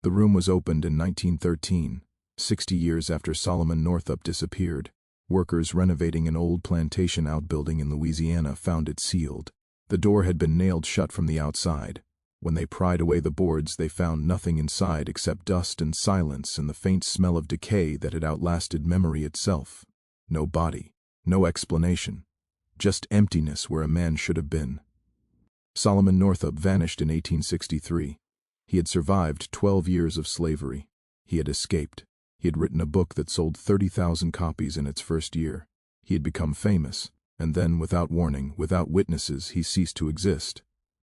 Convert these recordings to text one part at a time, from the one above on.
The room was opened in 1913, 60 years after Solomon Northup disappeared. Workers renovating an old plantation outbuilding in Louisiana found it sealed. The door had been nailed shut from the outside. When they pried away the boards, they found nothing inside except dust and silence and the faint smell of decay that had outlasted memory itself. No body, no explanation, just emptiness where a man should have been. Solomon Northup vanished in 1863. He had survived 12 years of slavery. He had escaped. He had written a book that sold 30,000 copies in its first year. He had become famous, and then, without warning, without witnesses, he ceased to exist.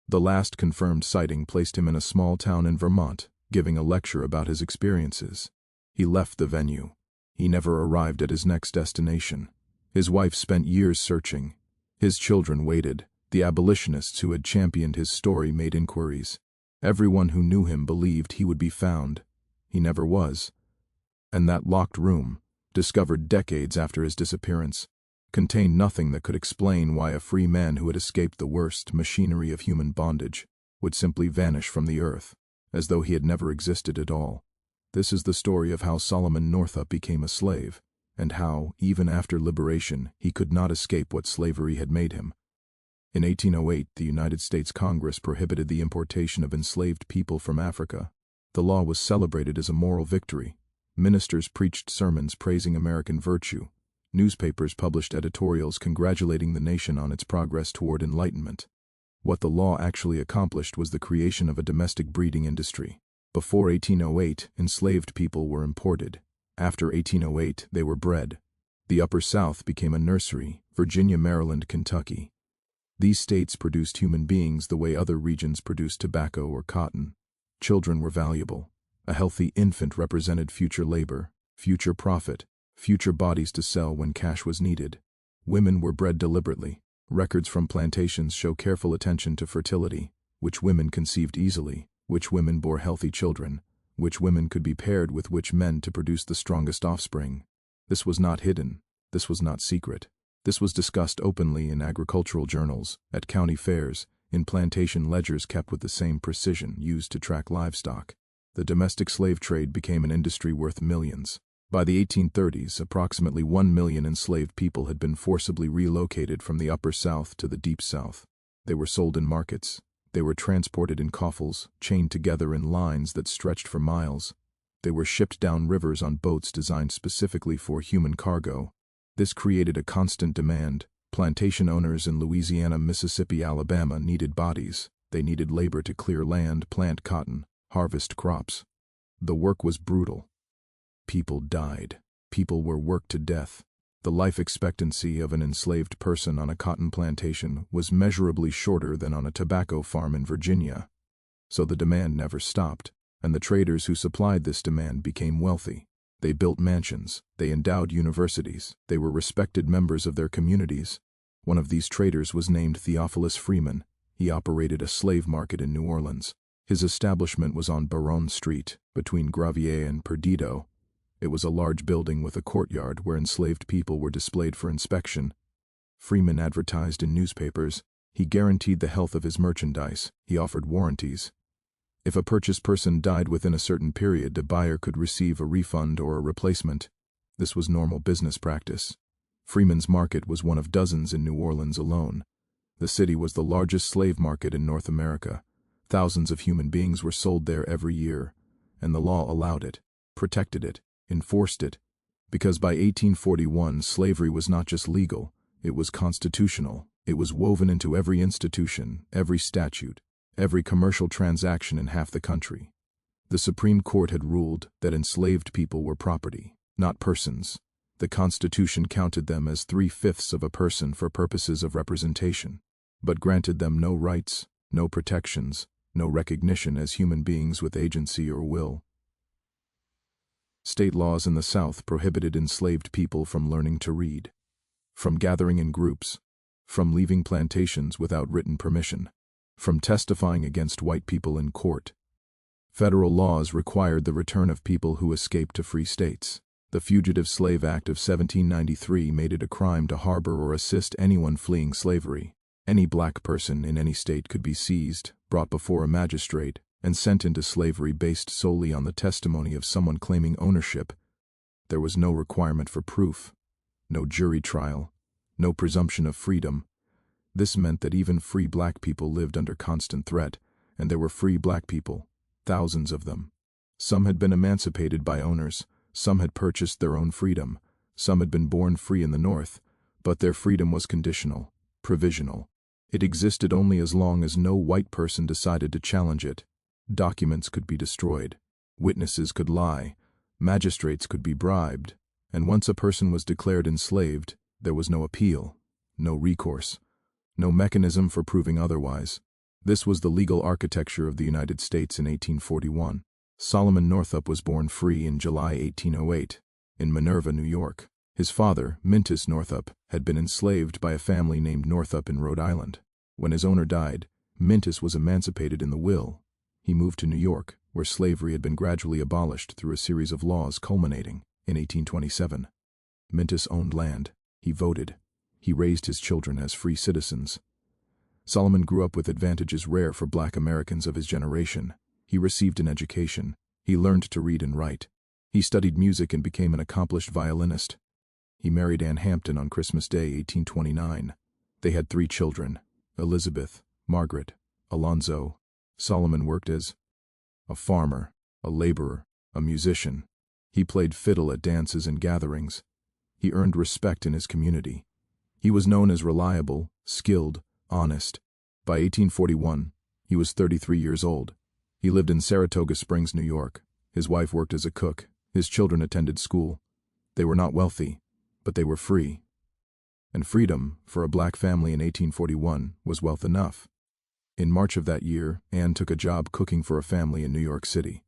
The last confirmed sighting placed him in a small town in Vermont, giving a lecture about his experiences. He left the venue. He never arrived at his next destination. His wife spent years searching. His children waited. The abolitionists who had championed his story made inquiries. Everyone who knew him believed he would be found. He never was. And that locked room, discovered decades after his disappearance, contained nothing that could explain why a free man who had escaped the worst machinery of human bondage would simply vanish from the earth, as though he had never existed at all. This is the story of how Solomon Northup became a slave, and how, even after liberation, he could not escape what slavery had made him. In 1808, the United States Congress prohibited the importation of enslaved people from Africa. The law was celebrated as a moral victory. Ministers preached sermons praising American virtue. Newspapers published editorials congratulating the nation on its progress toward enlightenment. What the law actually accomplished was the creation of a domestic breeding industry. Before 1808, enslaved people were imported. After 1808, they were bred. The Upper South became a nursery, Virginia, Maryland, Kentucky. These states produced human beings the way other regions produced tobacco or cotton. Children were valuable. A healthy infant represented future labor, future profit, future bodies to sell when cash was needed. Women were bred deliberately. Records from plantations show careful attention to fertility, which women conceived easily, which women bore healthy children, which women could be paired with which men to produce the strongest offspring. This was not hidden. This was not secret. This was discussed openly in agricultural journals, at county fairs, in plantation ledgers kept with the same precision used to track livestock. The domestic slave trade became an industry worth millions. By the 1830s, approximately 1 million enslaved people had been forcibly relocated from the Upper South to the Deep South. They were sold in markets. They were transported in coffles, chained together in lines that stretched for miles. They were shipped down rivers on boats designed specifically for human cargo. This created a constant demand. Plantation owners in Louisiana, Mississippi, Alabama needed bodies. They needed labor to clear land, plant cotton, harvest crops. The work was brutal. People died. People were worked to death. The life expectancy of an enslaved person on a cotton plantation was measurably shorter than on a tobacco farm in Virginia. So the demand never stopped, and the traders who supplied this demand became wealthy. They built mansions. They endowed universities. They were respected members of their communities. One of these traders was named Theophilus Freeman. He operated a slave market in New Orleans. His establishment was on Baronne Street, between Gravier and Perdido. It was a large building with a courtyard where enslaved people were displayed for inspection. Freeman advertised in newspapers. He guaranteed the health of his merchandise. He offered warranties. If a purchased person died within a certain period, the buyer could receive a refund or a replacement. This was normal business practice. Freeman's Market was one of dozens in New Orleans alone. The city was the largest slave market in North America. Thousands of human beings were sold there every year, and the law allowed it, protected it, enforced it, because by 1841 slavery was not just legal, it was constitutional. It was woven into every institution, every statute, every commercial transaction in half the country. The Supreme Court had ruled that enslaved people were property, not persons. The Constitution counted them as 3/5 of a person for purposes of representation, but granted them no rights, no protections, no recognition as human beings with agency or will. State laws in the South prohibited enslaved people from learning to read, from gathering in groups, from leaving plantations without written permission, from testifying against white people in court. Federal laws required the return of people who escaped to free states. The Fugitive Slave Act of 1793 made it a crime to harbor or assist anyone fleeing slavery. Any black person in any state could be seized, brought before a magistrate, and sent into slavery based solely on the testimony of someone claiming ownership. There was no requirement for proof, no jury trial, no presumption of freedom. This meant that even free black people lived under constant threat, and there were free black people, thousands of them. Some had been emancipated by owners, some had purchased their own freedom, some had been born free in the North, but their freedom was conditional, provisional. It existed only as long as no white person decided to challenge it. Documents could be destroyed, witnesses could lie, magistrates could be bribed, and once a person was declared enslaved, there was no appeal, no recourse, no mechanism for proving otherwise. This was the legal architecture of the United States in 1841. Solomon Northup was born free in July 1808, in Minerva, New York. His father, Mintus Northup, had been enslaved by a family named Northup in Rhode Island. When his owner died, Mintus was emancipated in the will. He moved to New York, where slavery had been gradually abolished through a series of laws culminating in 1827. Mintus owned land. He voted. He raised his children as free citizens. Solomon grew up with advantages rare for black Americans of his generation. He received an education. He learned to read and write. He studied music and became an accomplished violinist. He married Anne Hampton on Christmas Day, 1829. They had 3 children, Elizabeth, Margaret, Alonzo. Solomon worked as a farmer, a laborer, a musician. He played fiddle at dances and gatherings. He earned respect in his community. He was known as reliable, skilled, honest. By 1841, he was 33 years old. He lived in Saratoga Springs, New York. His wife worked as a cook. His children attended school. They were not wealthy, but they were free. And freedom, for a black family in 1841, was wealth enough. In March of that year, Anne took a job cooking for a family in New York City.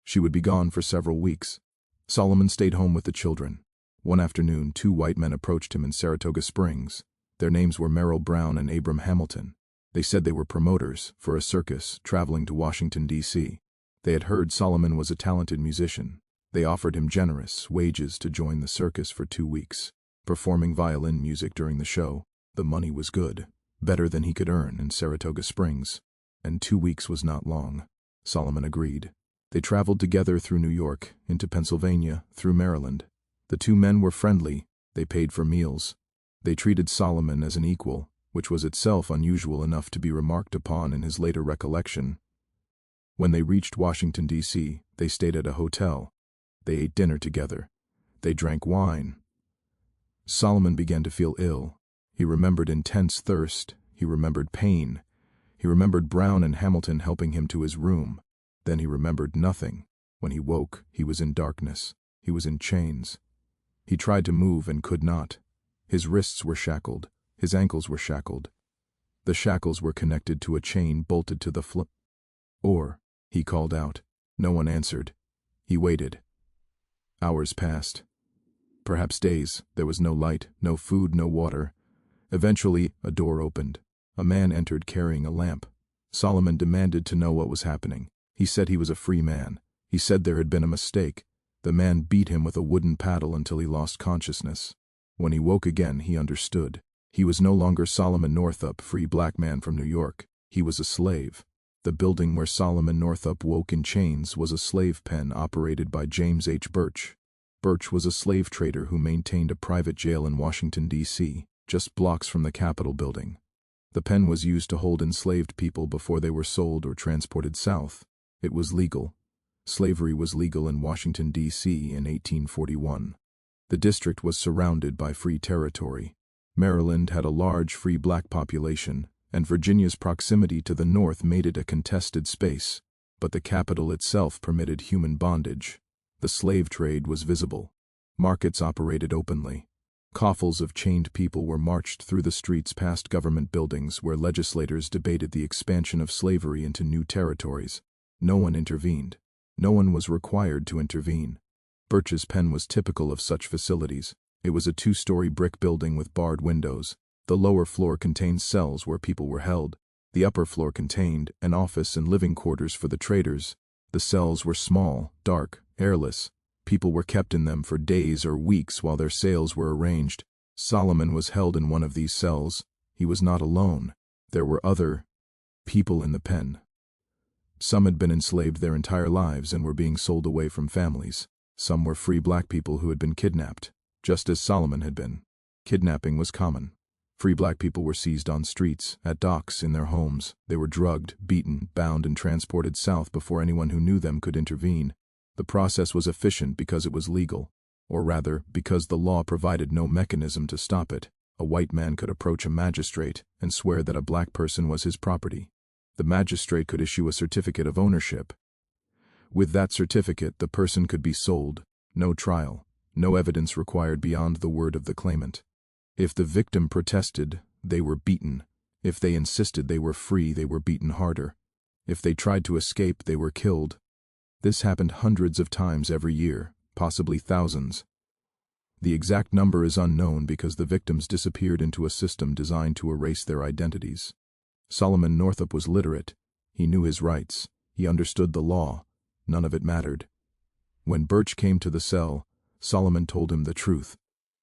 She would be gone for several weeks. Solomon stayed home with the children. One afternoon, 2 white men approached him in Saratoga Springs. Their names were Merrill Brown and Abram Hamilton. They said they were promoters for a circus traveling to Washington, D.C. They had heard Solomon was a talented musician. They offered him generous wages to join the circus for 2 weeks, performing violin music during the show. The money was good, better than he could earn in Saratoga Springs, and 2 weeks was not long. Solomon agreed. They traveled together through New York, into Pennsylvania, through Maryland. The 2 men were friendly. They paid for meals. They treated Solomon as an equal, which was itself unusual enough to be remarked upon in his later recollection. When they reached Washington, D.C., they stayed at a hotel. They ate dinner together. They drank wine. Solomon began to feel ill. He remembered intense thirst. He remembered pain. He remembered Brown and Hamilton helping him to his room. Then he remembered nothing. When he woke, he was in darkness. He was in chains. He tried to move and could not. His wrists were shackled. His ankles were shackled. The shackles were connected to a chain bolted to the floor. "Or," he called out. No one answered. He waited. Hours passed. Perhaps days. There was no light, no food, no water. Eventually, a door opened. A man entered carrying a lamp. Solomon demanded to know what was happening. He said he was a free man. He said there had been a mistake. The man beat him with a wooden paddle until he lost consciousness. When he woke again, he understood. He was no longer Solomon Northup, free black man from New York. He was a slave. The building where Solomon Northup woke in chains was a slave pen operated by James H. Birch. Birch was a slave trader who maintained a private jail in Washington, D.C., just blocks from the Capitol building. The pen was used to hold enslaved people before they were sold or transported south. It was legal. Slavery was legal in Washington, D.C. in 1841. The district was surrounded by free territory. Maryland had a large free black population, and Virginia's proximity to the north made it a contested space, but the capital itself permitted human bondage. The slave trade was visible. Markets operated openly. Coffles of chained people were marched through the streets past government buildings where legislators debated the expansion of slavery into new territories. No one intervened. No one was required to intervene. Birch's pen was typical of such facilities. It was a 2-story brick building with barred windows. The lower floor contained cells where people were held. The upper floor contained an office and living quarters for the traders. The cells were small, dark, airless. People were kept in them for days or weeks while their sales were arranged. Solomon was held in one of these cells. He was not alone. There were other people in the pen. Some had been enslaved their entire lives and were being sold away from families. Some were free black people who had been kidnapped, just as Solomon had been. Kidnapping was common. Free black people were seized on streets, at docks, in their homes. They were drugged, beaten, bound, and transported south before anyone who knew them could intervene. The process was efficient because it was legal, or rather, because the law provided no mechanism to stop it. A white man could approach a magistrate and swear that a black person was his property. The magistrate could issue a certificate of ownership. With that certificate, the person could be sold. No trial, no evidence required beyond the word of the claimant. If the victim protested, they were beaten. If they insisted they were free, they were beaten harder. If they tried to escape, they were killed. This happened hundreds of times every year, possibly thousands. The exact number is unknown because the victims disappeared into a system designed to erase their identities. Solomon Northup was literate. He knew his rights. He understood the law. None of it mattered. When Birch came to the cell, Solomon told him the truth.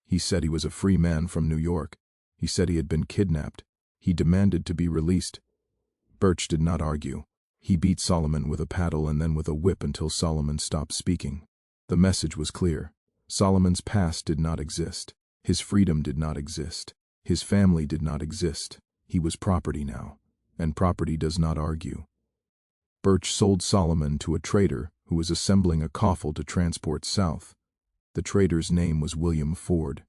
He said he was a free man from New York. He said he had been kidnapped. He demanded to be released. Birch did not argue. He beat Solomon with a paddle and then with a whip until Solomon stopped speaking. The message was clear. Solomon's past did not exist. His freedom did not exist. His family did not exist. He was property now, and property does not argue. Birch sold Solomon to a trader who was assembling a coffle to transport south. The trader's name was William Ford.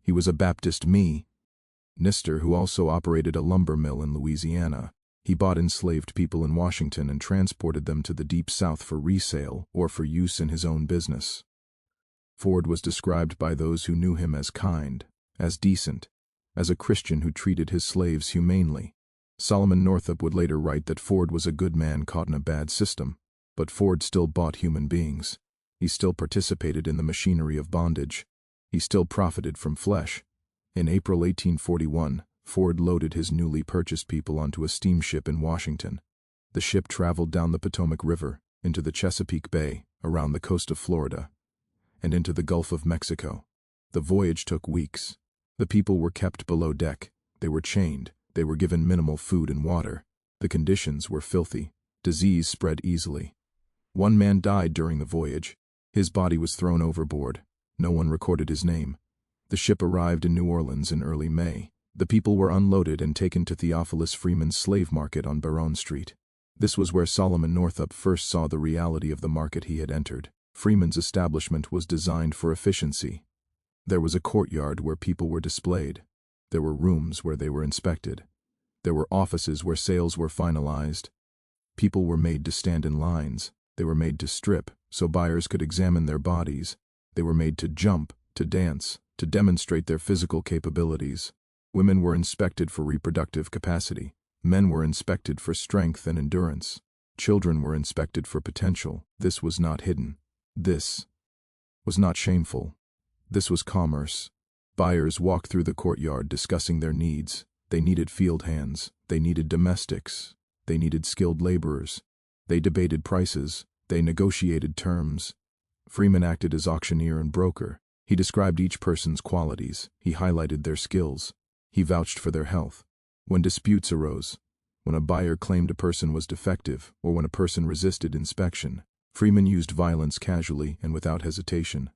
He was a Baptist minister who also operated a lumber mill in Louisiana. He bought enslaved people in Washington and transported them to the Deep South for resale or for use in his own business. Ford was described by those who knew him as kind, as decent, as a Christian who treated his slaves humanely. Solomon Northup would later write that Ford was a good man caught in a bad system, but Ford still bought human beings. He still participated in the machinery of bondage. He still profited from flesh. In April 1841, Ford loaded his newly purchased people onto a steamship in Washington. The ship traveled down the Potomac River, into the Chesapeake Bay, around the coast of Florida, and into the Gulf of Mexico. The voyage took weeks. The people were kept below deck. They were chained. They were given minimal food and water. The conditions were filthy. Disease spread easily. One man died during the voyage. His body was thrown overboard. No one recorded his name. The ship arrived in New Orleans in early May. The people were unloaded and taken to Theophilus Freeman's slave market on Baronne Street. This was where Solomon Northup first saw the reality of the market he had entered. Freeman's establishment was designed for efficiency. There was a courtyard where people were displayed. There were rooms where they were inspected. There were offices where sales were finalized. People were made to stand in lines. They were made to strip, so buyers could examine their bodies. They were made to jump, to dance, to demonstrate their physical capabilities. Women were inspected for reproductive capacity. Men were inspected for strength and endurance. Children were inspected for potential. This was not hidden. This was not shameful. This was commerce. Buyers walked through the courtyard discussing their needs. They needed field hands. They needed domestics. They needed skilled laborers. They debated prices. They negotiated terms. Freeman acted as auctioneer and broker. He described each person's qualities. He highlighted their skills. He vouched for their health. When disputes arose, when a buyer claimed a person was defective, or when a person resisted inspection, Freeman used violence casually and without hesitation.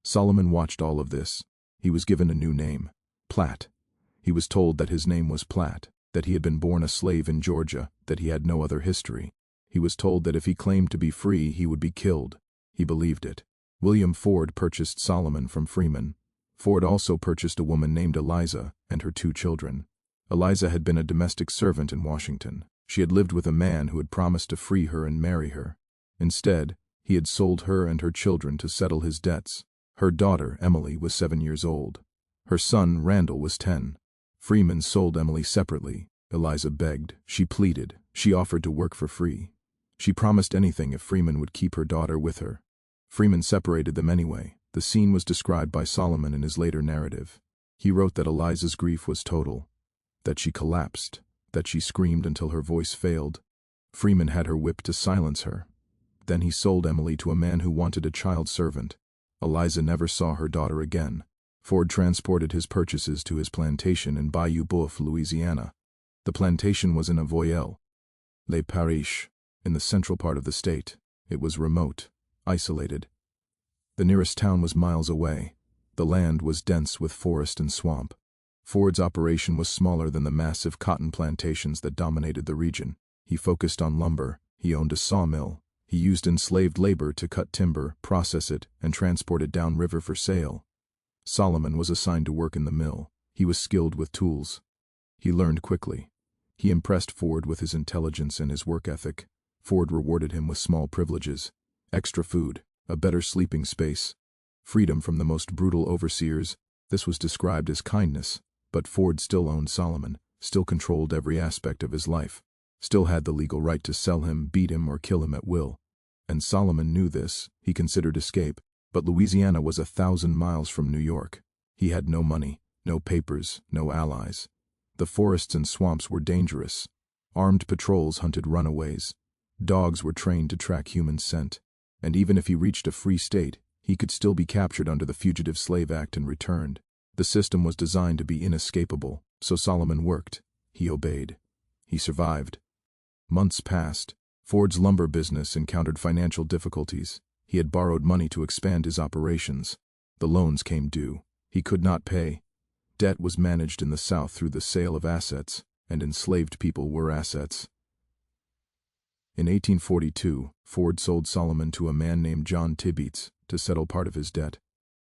Solomon watched all of this. He was given a new name, Platt. He was told that his name was Platt, that he had been born a slave in Georgia, that he had no other history. He was told that if he claimed to be free, he would be killed. He believed it. William Ford purchased Solomon from Freeman. Ford also purchased a woman named Eliza and her 2 children. Eliza had been a domestic servant in Washington. She had lived with a man who had promised to free her and marry her. Instead, he had sold her and her children to settle his debts. Her daughter, Emily, was 7 years old. Her son, Randall, was 10. Freeman sold Emily separately. Eliza begged. She pleaded. She offered to work for free. She promised anything if Freeman would keep her daughter with her. Freeman separated them anyway. The scene was described by Solomon in his later narrative. He wrote that Eliza's grief was total, that she collapsed, that she screamed until her voice failed. Freeman had her whipped to silence her. Then he sold Emily to a man who wanted a child servant. Eliza never saw her daughter again. Ford transported his purchases to his plantation in Bayou Boeuf, Louisiana. The plantation was in Avoyelles, Le Parish, in the central part of the state. It was remote, isolated. The nearest town was miles away. The land was dense with forest and swamp. Ford's operation was smaller than the massive cotton plantations that dominated the region. He focused on lumber. He owned a sawmill. He used enslaved labor to cut timber, process it, and transport it downriver for sale. Solomon was assigned to work in the mill. He was skilled with tools. He learned quickly. He impressed Ford with his intelligence and his work ethic. Ford rewarded him with small privileges: extra food, a better sleeping space, freedom from the most brutal overseers. This was described as kindness, but Ford still owned Solomon, still controlled every aspect of his life, still had the legal right to sell him, beat him, or kill him at will. And Solomon knew this. He considered escape, but Louisiana was 1,000 miles from New York. He had no money, no papers, no allies. The forests and swamps were dangerous. Armed patrols hunted runaways. Dogs were trained to track human scent. And even if he reached a free state, he could still be captured under the Fugitive Slave Act and returned. The system was designed to be inescapable, so Solomon worked. He obeyed. He survived. Months passed. Ford's lumber business encountered financial difficulties. He had borrowed money to expand his operations. The loans came due. He could not pay. Debt was managed in the South through the sale of assets, and enslaved people were assets. In 1842, Ford sold Solomon to a man named John Tibeats to settle part of his debt.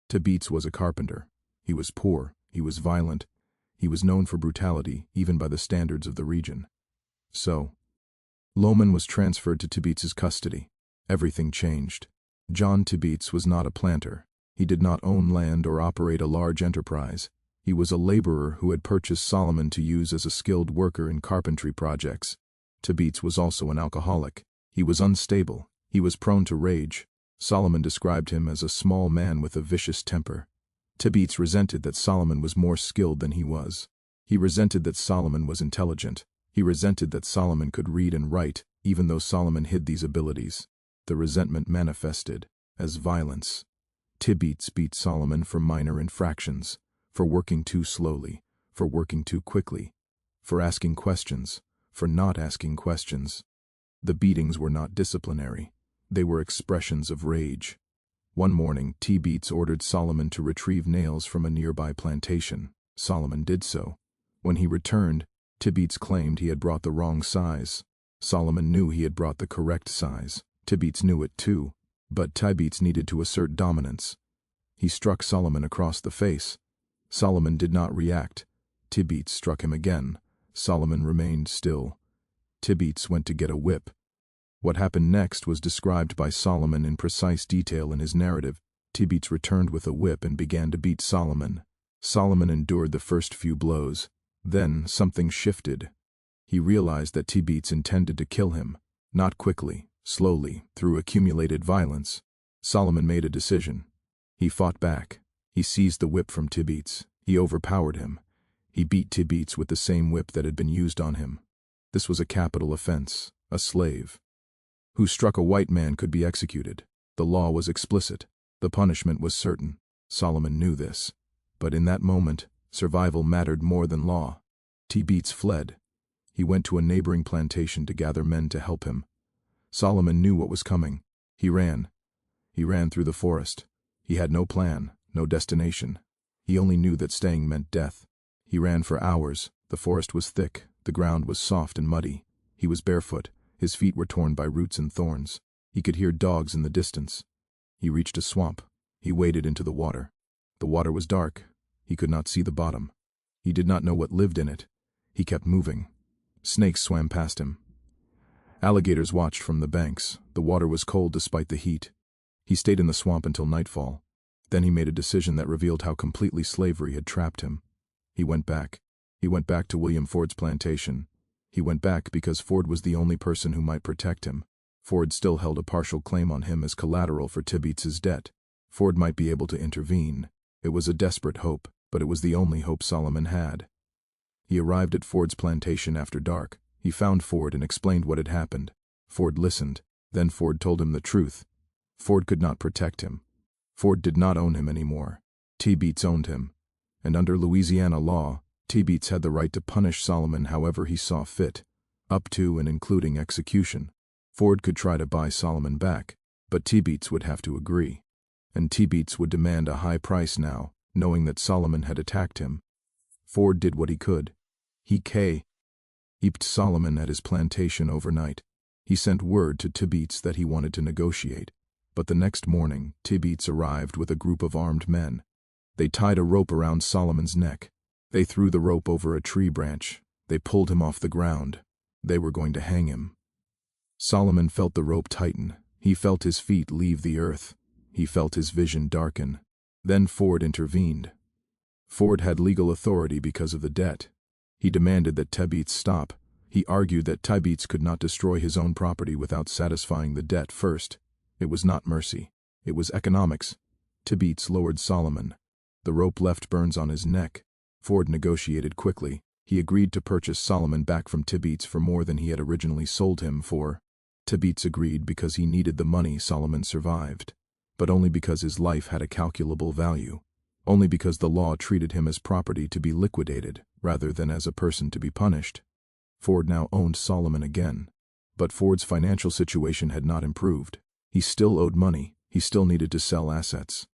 Tibeats was a carpenter. He was poor. He was violent. He was known for brutality, even by the standards of the region. So, Solomon was transferred to Tibeats' custody. Everything changed. John Tibeats was not a planter. He did not own land or operate a large enterprise. He was a laborer who had purchased Solomon to use as a skilled worker in carpentry projects. Tibeats was also an alcoholic. He was unstable. He was prone to rage. Solomon described him as a small man with a vicious temper. Tibeats resented that Solomon was more skilled than he was. He resented that Solomon was intelligent. He resented that Solomon could read and write, even though Solomon hid these abilities. The resentment manifested as violence. Tibeats beat Solomon for minor infractions, for working too slowly, for working too quickly, for asking questions, for not asking questions. The beatings were not disciplinary. They were expressions of rage. One morning, Tibeats ordered Solomon to retrieve nails from a nearby plantation. Solomon did so. When he returned, Tibeats claimed he had brought the wrong size. Solomon knew he had brought the correct size. Tibeats knew it too, but Tibeats needed to assert dominance. He struck Solomon across the face. Solomon did not react. Tibeats struck him again. Solomon remained still. Tibeats went to get a whip. What happened next was described by Solomon in precise detail in his narrative. Tibeats returned with a whip and began to beat Solomon. Solomon endured the first few blows. Then something shifted. He realized that Tibeats intended to kill him, not quickly, slowly, through accumulated violence. Solomon made a decision. He fought back. He seized the whip from Tibeats. He overpowered him. He beat Tibeats with the same whip that had been used on him. This was a capital offense. A slave who struck a white man could be executed. The law was explicit. The punishment was certain. Solomon knew this. But in that moment, survival mattered more than law. Tibeats fled. He went to a neighboring plantation to gather men to help him. Solomon knew what was coming. He ran. He ran through the forest. He had no plan, no destination. He only knew that staying meant death. He ran for hours. The forest was thick. The ground was soft and muddy. He was barefoot. His feet were torn by roots and thorns. He could hear dogs in the distance. He reached a swamp. He waded into the water. The water was dark. He could not see the bottom. He did not know what lived in it. He kept moving. Snakes swam past him. Alligators watched from the banks. The water was cold despite the heat. He stayed in the swamp until nightfall. Then he made a decision that revealed how completely slavery had trapped him. He went back. He went back to William Ford's plantation. He went back because Ford was the only person who might protect him. Ford still held a partial claim on him as collateral for Tibeats' debt. Ford might be able to intervene. It was a desperate hope, but it was the only hope Solomon had. He arrived at Ford's plantation after dark. He found Ford and explained what had happened. Ford listened. Then Ford told him the truth. Ford could not protect him. Ford did not own him anymore. Tibeats owned him. And under Louisiana law, Tibeats had the right to punish Solomon however he saw fit, up to and including execution. Ford could try to buy Solomon back, but Tibeats would have to agree. And Tibeats would demand a high price now, knowing that Solomon had attacked him. Ford did what he could. He kept Solomon at his plantation overnight. He sent word to Tibeats that he wanted to negotiate. But the next morning, Tibeats arrived with a group of armed men. They tied a rope around Solomon's neck. They threw the rope over a tree branch. They pulled him off the ground. They were going to hang him. Solomon felt the rope tighten. He felt his feet leave the earth. He felt his vision darken. Then Ford intervened. Ford had legal authority because of the debt. He demanded that Tibeats stop. He argued that Tibeats could not destroy his own property without satisfying the debt first. It was not mercy. It was economics. Tibeats lowered Solomon. The rope left burns on his neck. Ford negotiated quickly. He agreed to purchase Solomon back from Tibeats for more than he had originally sold him for. Tibeats agreed because he needed the money. Solomon survived. But only because his life had a calculable value. Only because the law treated him as property to be liquidated, rather than as a person to be punished. Ford now owned Solomon again. But Ford's financial situation had not improved. He still owed money. He still needed to sell assets.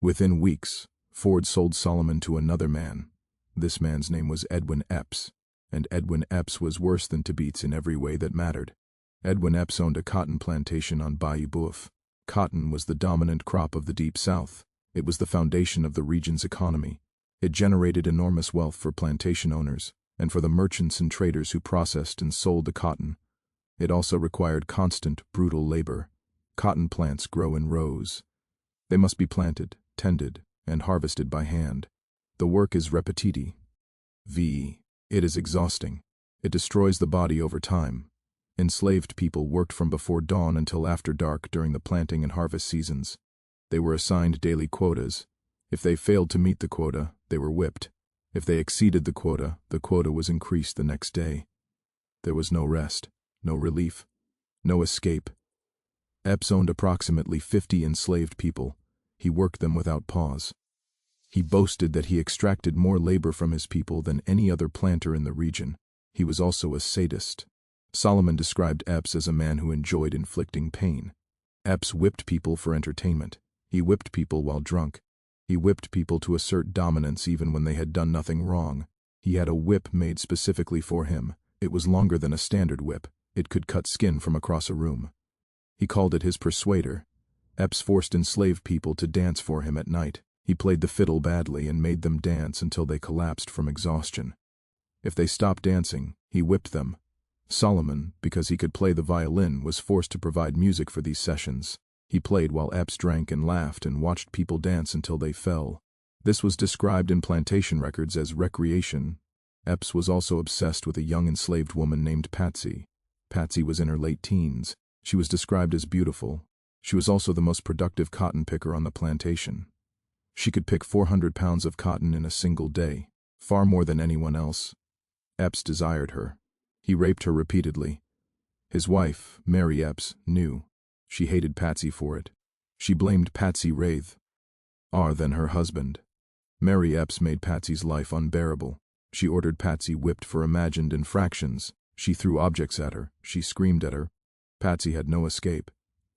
Within weeks, Ford sold Solomon to another man. This man's name was Edwin Epps, and Edwin Epps was worse than Tibeats in every way that mattered. Edwin Epps owned a cotton plantation on Bayou Boeuf. Cotton was the dominant crop of the Deep South. It was the foundation of the region's economy. It generated enormous wealth for plantation owners and for the merchants and traders who processed and sold the cotton. It also required constant, brutal labor. Cotton plants grow in rows. They must be planted, tended, and harvested by hand. The work is repetitive. It is exhausting. It destroys the body over time. Enslaved people worked from before dawn until after dark during the planting and harvest seasons. They were assigned daily quotas. If they failed to meet the quota, they were whipped. If they exceeded the quota was increased the next day. There was no rest, no relief, no escape. Epps owned approximately 50 enslaved people. He worked them without pause. He boasted that he extracted more labor from his people than any other planter in the region. He was also a sadist. Solomon described Epps as a man who enjoyed inflicting pain. Epps whipped people for entertainment. He whipped people while drunk. He whipped people to assert dominance even when they had done nothing wrong. He had a whip made specifically for him. It was longer than a standard whip. It could cut skin from across a room. He called it his persuader. Epps forced enslaved people to dance for him at night. He played the fiddle badly and made them dance until they collapsed from exhaustion. If they stopped dancing, he whipped them. Solomon, because he could play the violin, was forced to provide music for these sessions. He played while Epps drank and laughed and watched people dance until they fell. This was described in plantation records as recreation. Epps was also obsessed with a young enslaved woman named Patsy. Patsy was in her late teens. She was described as beautiful. She was also the most productive cotton picker on the plantation. She could pick 400 pounds of cotton in a single day, far more than anyone else. Epps desired her. He raped her repeatedly. His wife, Mary Epps, knew. She hated Patsy for it. She blamed Patsy than her husband. Mary Epps made Patsy's life unbearable. She ordered Patsy whipped for imagined infractions. She threw objects at her. She screamed at her. Patsy had no escape.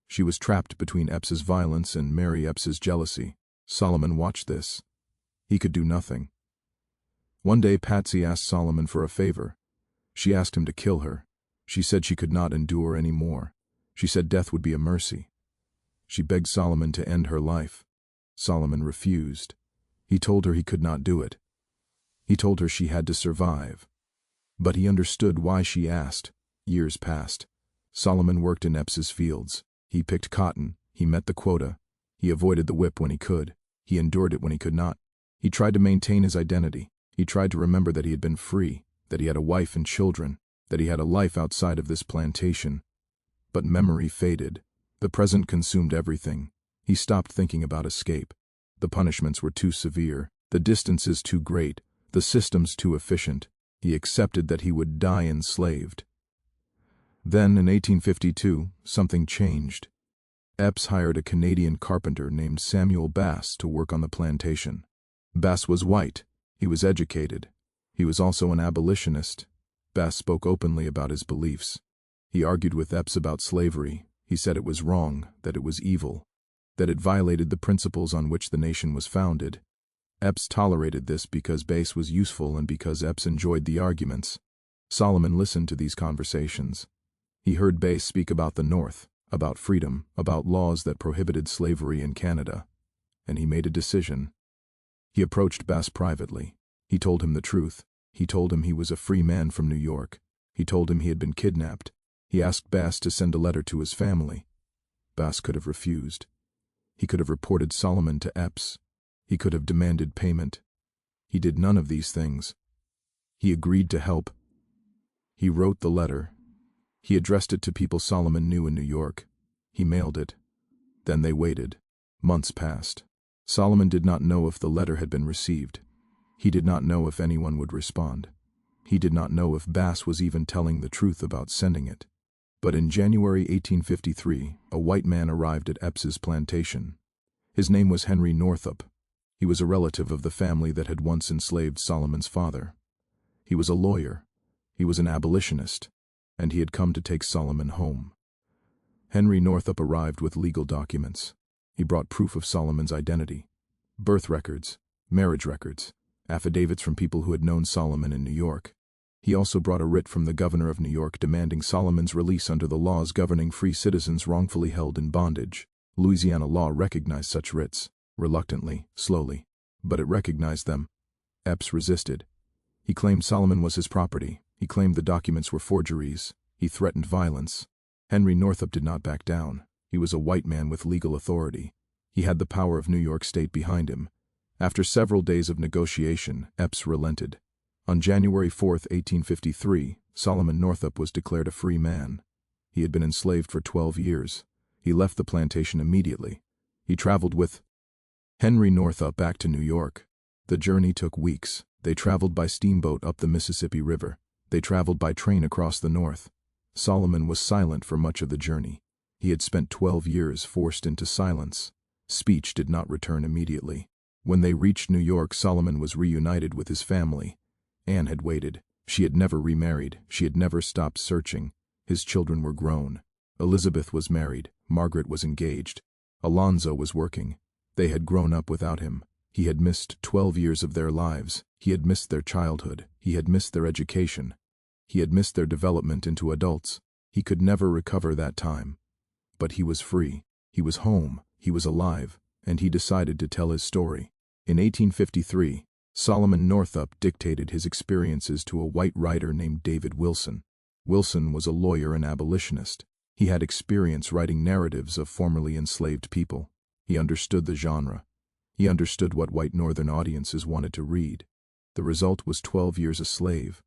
She was trapped between Epps's violence and Mary Epps's jealousy. Solomon watched this. He could do nothing. One day Patsy asked Solomon for a favor. She asked him to kill her. She said she could not endure any more. She said death would be a mercy. She begged Solomon to end her life. Solomon refused. He told her he could not do it. He told her she had to survive. But he understood why she asked. Years passed. Solomon worked in Epps's fields. He picked cotton. He met the quota. He avoided the whip when he could. He endured it when he could not. He tried to maintain his identity. He tried to remember that he had been free, that he had a wife and children, that he had a life outside of this plantation. But memory faded. The present consumed everything. He stopped thinking about escape. The punishments were too severe, the distances too great, the systems too efficient. He accepted that he would die enslaved. Then, in 1852, something changed. Epps hired a Canadian carpenter named Samuel Bass to work on the plantation. Bass was white. He was educated. He was also an abolitionist. Bass spoke openly about his beliefs. He argued with Epps about slavery. He said it was wrong, that it was evil, that it violated the principles on which the nation was founded. Epps tolerated this because Bass was useful and because Epps enjoyed the arguments. Solomon listened to these conversations. He heard Bass speak about the North, about freedom, about laws that prohibited slavery in Canada. And he made a decision. He approached Bass privately. He told him the truth. He told him he was a free man from New York. He told him he had been kidnapped. He asked Bass to send a letter to his family. Bass could have refused. He could have reported Solomon to Epps. He could have demanded payment. He did none of these things. He agreed to help. He wrote the letter. He addressed it to people Solomon knew in New York. He mailed it. Then they waited. Months passed. Solomon did not know if the letter had been received. He did not know if anyone would respond. He did not know if Bass was even telling the truth about sending it. But in January 1853, a white man arrived at Epps's plantation. His name was Henry Northup. He was a relative of the family that had once enslaved Solomon's father. He was a lawyer. He was an abolitionist, and he had come to take Solomon home. Henry Northup arrived with legal documents. He brought proof of Solomon's identity, birth records, marriage records, affidavits from people who had known Solomon in New York. He also brought a writ from the governor of New York demanding Solomon's release under the laws governing free citizens wrongfully held in bondage. Louisiana law recognized such writs, reluctantly, slowly, but it recognized them. Epps resisted. He claimed Solomon was his property. He claimed the documents were forgeries. He threatened violence. Henry Northup did not back down. He was a white man with legal authority. He had the power of New York State behind him. After several days of negotiation, Epps relented. On January 4, 1853, Solomon Northup was declared a free man. He had been enslaved for 12 years. He left the plantation immediately. He traveled with Henry Northup back to New York. The journey took weeks. They traveled by steamboat up the Mississippi River. They traveled by train across the North. Solomon was silent for much of the journey. He had spent 12 years forced into silence. Speech did not return immediately. When they reached New York, Solomon was reunited with his family. Anne had waited. She had never remarried. She had never stopped searching. His children were grown. Elizabeth was married. Margaret was engaged. Alonzo was working. They had grown up without him. He had missed 12 years of their lives. He had missed their childhood. He had missed their education. He had missed their development into adults. He could never recover that time. But he was free. He was home. He was alive. And he decided to tell his story. In 1853, Solomon Northup dictated his experiences to a white writer named David Wilson. Wilson was a lawyer and abolitionist. He had experience writing narratives of formerly enslaved people. He understood the genre. He understood what white Northern audiences wanted to read. The result was 12 Years a Slave.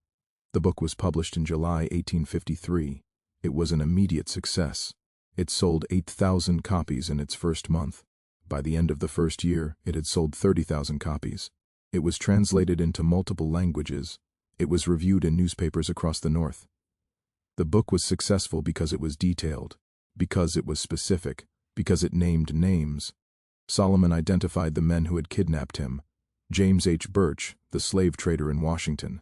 The book was published in July 1853. It was an immediate success. It sold 8,000 copies in its first month. By the end of the first year, it had sold 30,000 copies. It was translated into multiple languages. It was reviewed in newspapers across the North. The book was successful because it was detailed, because it was specific, because it named names. Solomon identified the men who had kidnapped him: James H. Birch, the slave trader in Washington;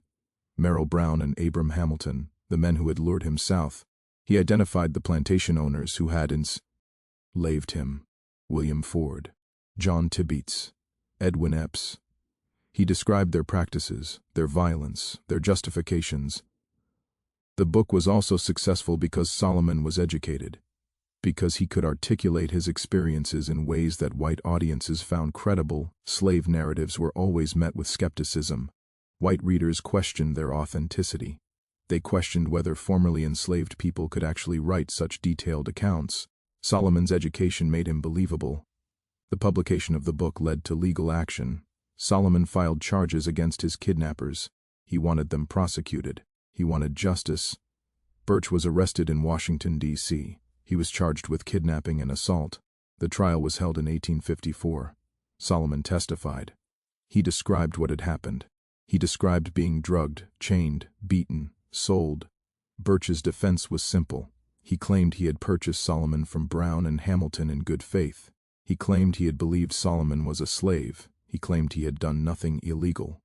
Merrill Brown and Abram Hamilton, the men who had lured him south. He identified the plantation owners who had enslaved him: William Ford, John Tibeats, Edwin Epps. He described their practices, their violence, their justifications. The book was also successful because Solomon was educated, because he could articulate his experiences in ways that white audiences found credible. Slave narratives were always met with skepticism. White readers questioned their authenticity. They questioned whether formerly enslaved people could actually write such detailed accounts. Solomon's education made him believable. The publication of the book led to legal action. Solomon filed charges against his kidnappers. He wanted them prosecuted. He wanted justice. Birch was arrested in Washington, D.C. He was charged with kidnapping and assault. The trial was held in 1854. Solomon testified. He described what had happened. He described being drugged, chained, beaten, sold. Birch's defense was simple. He claimed he had purchased Solomon from Brown and Hamilton in good faith. He claimed he had believed Solomon was a slave. He claimed he had done nothing illegal.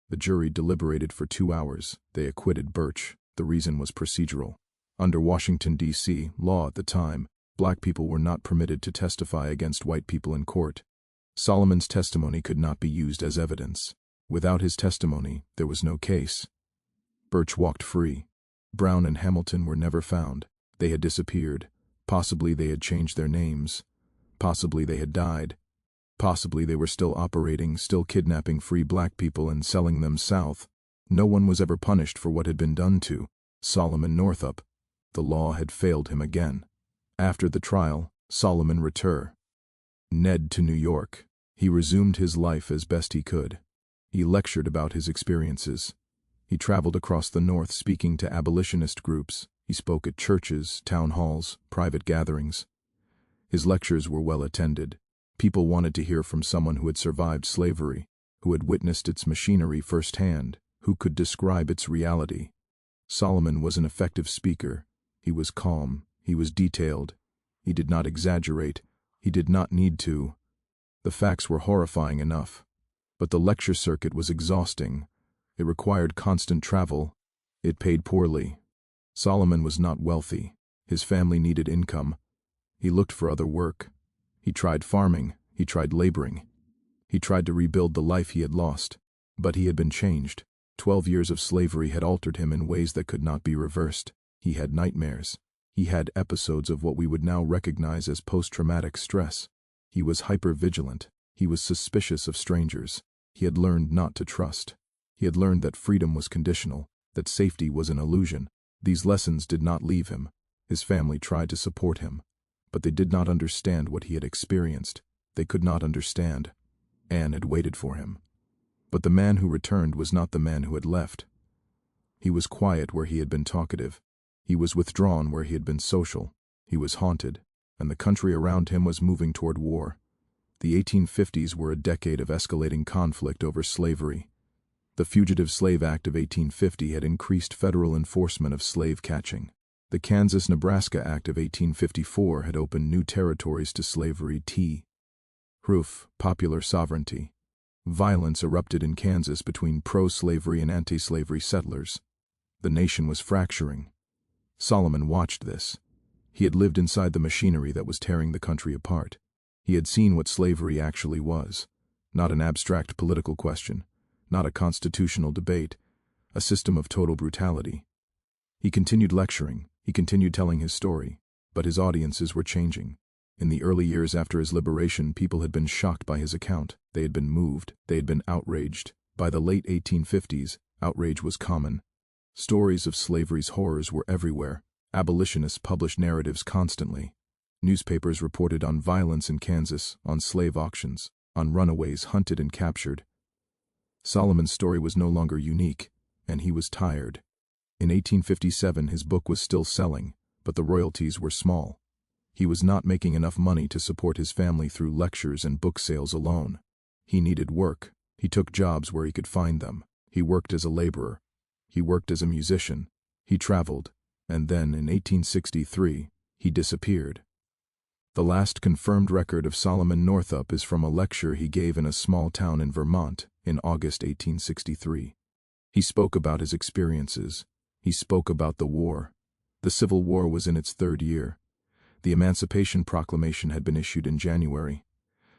The jury deliberated for 2 hours. They acquitted Birch. The reason was procedural. Under Washington, D.C. law at the time, black people were not permitted to testify against white people in court. Solomon's testimony could not be used as evidence. Without his testimony, there was no case. Birch walked free. Brown and Hamilton were never found. They had disappeared. Possibly they had changed their names. Possibly they had died. Possibly they were still operating, still kidnapping free black people and selling them south. No one was ever punished for what had been done to Solomon Northup. The law had failed him again. After the trial, Solomon returned to New York. He resumed his life as best he could. He lectured about his experiences. He traveled across the North speaking to abolitionist groups. He spoke at churches, town halls, private gatherings. His lectures were well attended. People wanted to hear from someone who had survived slavery, who had witnessed its machinery firsthand, who could describe its reality. Solomon was an effective speaker. He was calm. He was detailed. He did not exaggerate. He did not need to. The facts were horrifying enough. But the lecture circuit was exhausting. It required constant travel. It paid poorly. Solomon was not wealthy. His family needed income. He looked for other work. He tried farming. He tried laboring. He tried to rebuild the life he had lost. But he had been changed. 12 years of slavery had altered him in ways that could not be reversed. He had nightmares. He had episodes of what we would now recognize as post-traumatic stress. He was hyper-vigilant. He was suspicious of strangers. He had learned not to trust. He had learned that freedom was conditional, that safety was an illusion. These lessons did not leave him. His family tried to support him. But they did not understand what he had experienced. They could not understand. Anne had waited for him. But the man who returned was not the man who had left. He was quiet where he had been talkative. He was withdrawn where he had been social. He was haunted, and the country around him was moving toward war. The 1850s were a decade of escalating conflict over slavery. The Fugitive Slave Act of 1850 had increased federal enforcement of slave catching. The Kansas-Nebraska Act of 1854 had opened new territories to slavery. Popular sovereignty. Violence erupted in Kansas between pro-slavery and anti-slavery settlers. The nation was fracturing. Solomon watched this. He had lived inside the machinery that was tearing the country apart. He had seen what slavery actually was. Not an abstract political question, not a constitutional debate, a system of total brutality. He continued lecturing. He continued telling his story, but his audiences were changing. In the early years after his liberation, people had been shocked by his account. They had been moved. They had been outraged. By the late 1850s, outrage was common. Stories of slavery's horrors were everywhere. Abolitionists published narratives constantly. Newspapers reported on violence in Kansas, on slave auctions, on runaways hunted and captured. Solomon's story was no longer unique, and he was tired. In 1857, his book was still selling, but the royalties were small. He was not making enough money to support his family through lectures and book sales alone. He needed work. He took jobs where he could find them. He worked as a laborer. He worked as a musician. He traveled. And then, in 1863, he disappeared. The last confirmed record of Solomon Northup is from a lecture he gave in a small town in Vermont in August 1863. He spoke about his experiences. He spoke about the war. The Civil War was in its third year. The Emancipation Proclamation had been issued in January.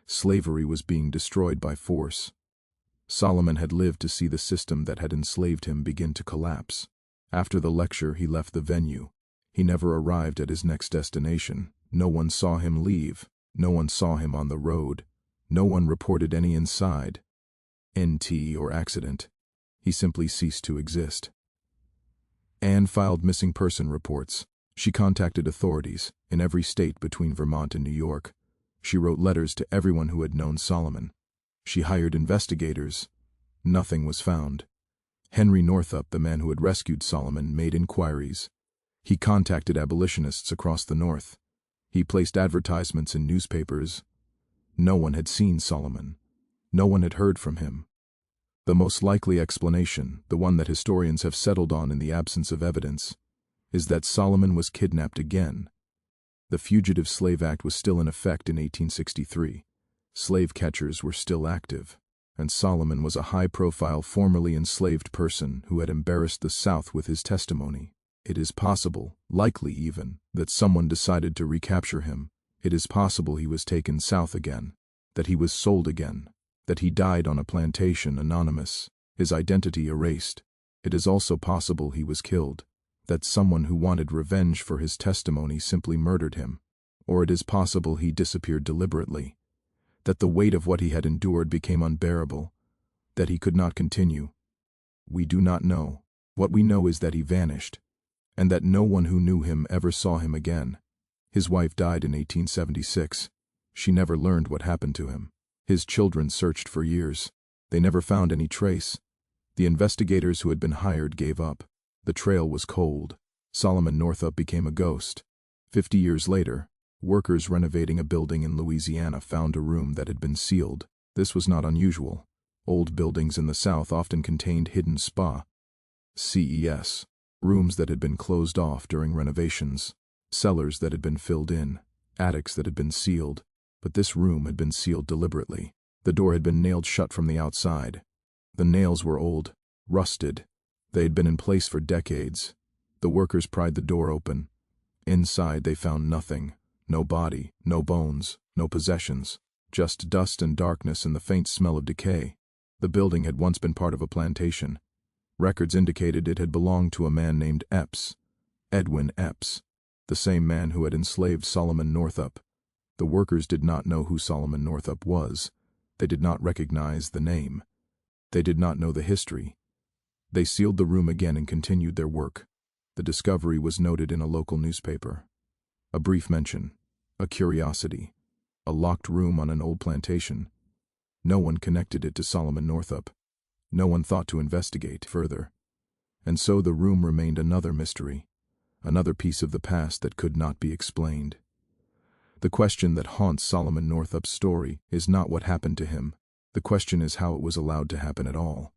Slavery was being destroyed by force. Solomon had lived to see the system that had enslaved him begin to collapse. After the lecture, he left the venue. He never arrived at his next destination. No one saw him leave. No one saw him on the road. No one reported any inside, NT or accident. He simply ceased to exist. Anne filed missing person reports. She contacted authorities in every state between Vermont and New York. She wrote letters to everyone who had known Solomon. She hired investigators. Nothing was found. Henry Northup, the man who had rescued Solomon, made inquiries. He contacted abolitionists across the North. He placed advertisements in newspapers. No one had seen Solomon. No one had heard from him. The most likely explanation, the one that historians have settled on in the absence of evidence, is that Solomon was kidnapped again. The Fugitive Slave Act was still in effect in 1863. Slave catchers were still active, and Solomon was a high-profile formerly enslaved person who had embarrassed the South with his testimony. It is possible, likely even, that someone decided to recapture him. It is possible he was taken south again, that he was sold again, that he died on a plantation anonymous, his identity erased. It is also possible he was killed, that someone who wanted revenge for his testimony simply murdered him. Or it is possible he disappeared deliberately, that the weight of what he had endured became unbearable, that he could not continue. We do not know. What we know is that he vanished, and that no one who knew him ever saw him again. His wife died in 1876. She never learned what happened to him. His children searched for years. They never found any trace. The investigators who had been hired gave up. The trail was cold. Solomon Northup became a ghost. 50 years later, workers renovating a building in Louisiana found a room that had been sealed. This was not unusual. Old buildings in the South often contained hidden CES, rooms that had been closed off during renovations, cellars that had been filled in, attics that had been sealed, but this room had been sealed deliberately. The door had been nailed shut from the outside. The nails were old, rusted. They had been in place for decades. The workers pried the door open. Inside they found nothing. No body, no bones, no possessions, just dust and darkness and the faint smell of decay. The building had once been part of a plantation. Records indicated it had belonged to a man named Epps, Edwin Epps, the same man who had enslaved Solomon Northup. The workers did not know who Solomon Northup was. They did not recognize the name. They did not know the history. They sealed the room again and continued their work. The discovery was noted in a local newspaper. A brief mention, a curiosity, a locked room on an old plantation. No one connected it to Solomon Northup. No one thought to investigate further. And so the room remained another mystery, another piece of the past that could not be explained. The question that haunts Solomon Northup's story is not what happened to him. The question is how it was allowed to happen at all.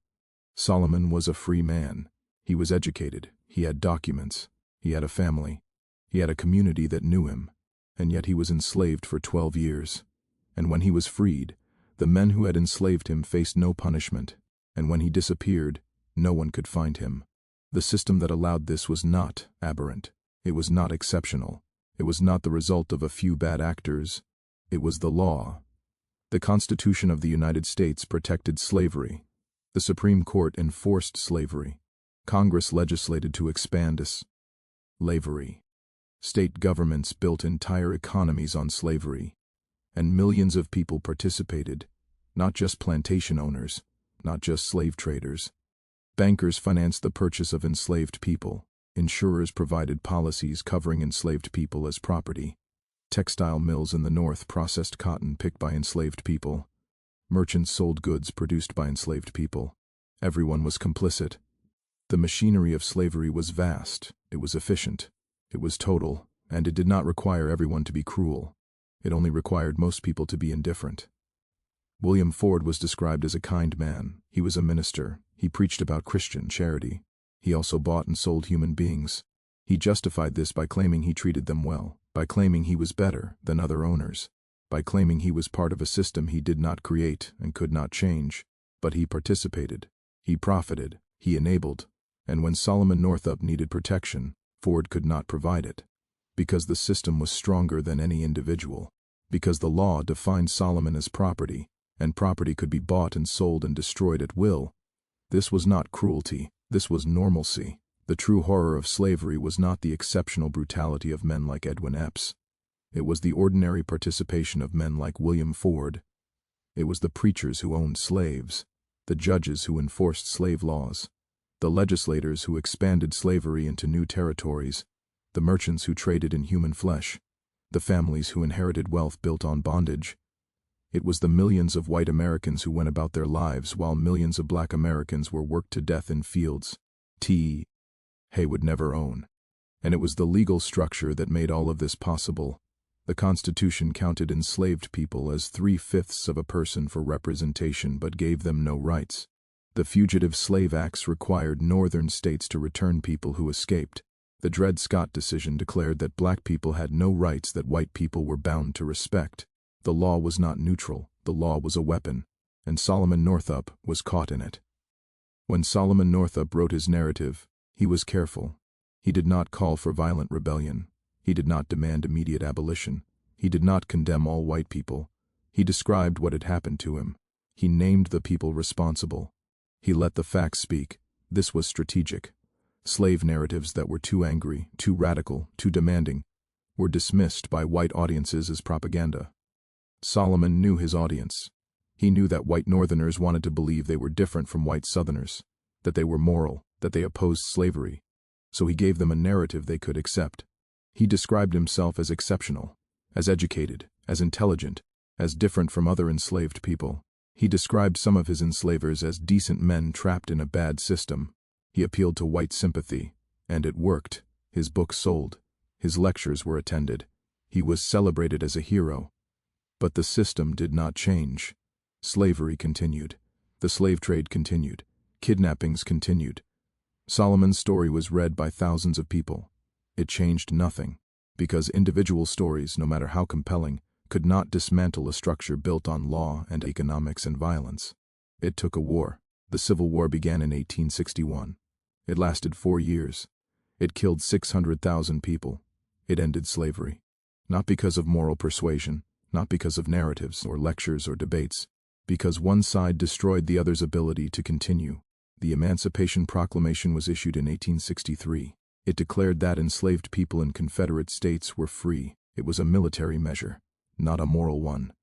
Solomon was a free man. He was educated. He had documents. He had a family. He had a community that knew him. And yet he was enslaved for 12 years. And when he was freed, the men who had enslaved him faced no punishment. And when he disappeared, no one could find him. The system that allowed this was not aberrant. It was not exceptional. It was not the result of a few bad actors. It was the law. The Constitution of the United States protected slavery. The Supreme Court enforced slavery. Congress legislated to expand slavery. State governments built entire economies on slavery. And millions of people participated, not just plantation owners, not just slave traders. Bankers financed the purchase of enslaved people. Insurers provided policies covering enslaved people as property. Textile mills in the North processed cotton picked by enslaved people. Merchants sold goods produced by enslaved people. Everyone was complicit. The machinery of slavery was vast, it was efficient, it was total, and it did not require everyone to be cruel. It only required most people to be indifferent. William Ford was described as a kind man. He was a minister. He preached about Christian charity. He also bought and sold human beings. He justified this by claiming he treated them well, by claiming he was better than other owners, by claiming he was part of a system he did not create and could not change, but he participated, he profited, he enabled, and when Solomon Northup needed protection, Ford could not provide it, because the system was stronger than any individual, because the law defined Solomon as property, and property could be bought and sold and destroyed at will. This was not cruelty, this was normalcy. The true horror of slavery was not the exceptional brutality of men like Edwin Epps. It was the ordinary participation of men like William Ford. It was the preachers who owned slaves, the judges who enforced slave laws, the legislators who expanded slavery into new territories, the merchants who traded in human flesh, the families who inherited wealth built on bondage. It was the millions of white Americans who went about their lives while millions of black Americans were worked to death in fields Hay would never own. And it was the legal structure that made all of this possible. The Constitution counted enslaved people as 3/5 of a person for representation but gave them no rights. The Fugitive Slave Acts required northern states to return people who escaped. The Dred Scott decision declared that black people had no rights that white people were bound to respect. The law was not neutral, the law was a weapon, and Solomon Northup was caught in it. When Solomon Northup wrote his narrative, he was careful. He did not call for violent rebellion. He did not demand immediate abolition. He did not condemn all white people. He described what had happened to him. He named the people responsible. He let the facts speak. This was strategic. Slave narratives that were too angry, too radical, too demanding, were dismissed by white audiences as propaganda. Solomon knew his audience. He knew that white Northerners wanted to believe they were different from white Southerners, that they were moral, that they opposed slavery. So he gave them a narrative they could accept. He described himself as exceptional, as educated, as intelligent, as different from other enslaved people. He described some of his enslavers as decent men trapped in a bad system. He appealed to white sympathy, and it worked. His books sold. His lectures were attended. He was celebrated as a hero. But the system did not change. Slavery continued. The slave trade continued. Kidnappings continued. Solomon's story was read by thousands of people. It changed nothing, because individual stories, no matter how compelling, could not dismantle a structure built on law and economics and violence. It took a war. The Civil War began in 1861. It lasted 4 years. It killed 600,000 people. It ended slavery. Not because of moral persuasion, not because of narratives or lectures or debates, because one side destroyed the other's ability to continue. The Emancipation Proclamation was issued in 1863. It declared that enslaved people in Confederate states were free. It was a military measure, not a moral one.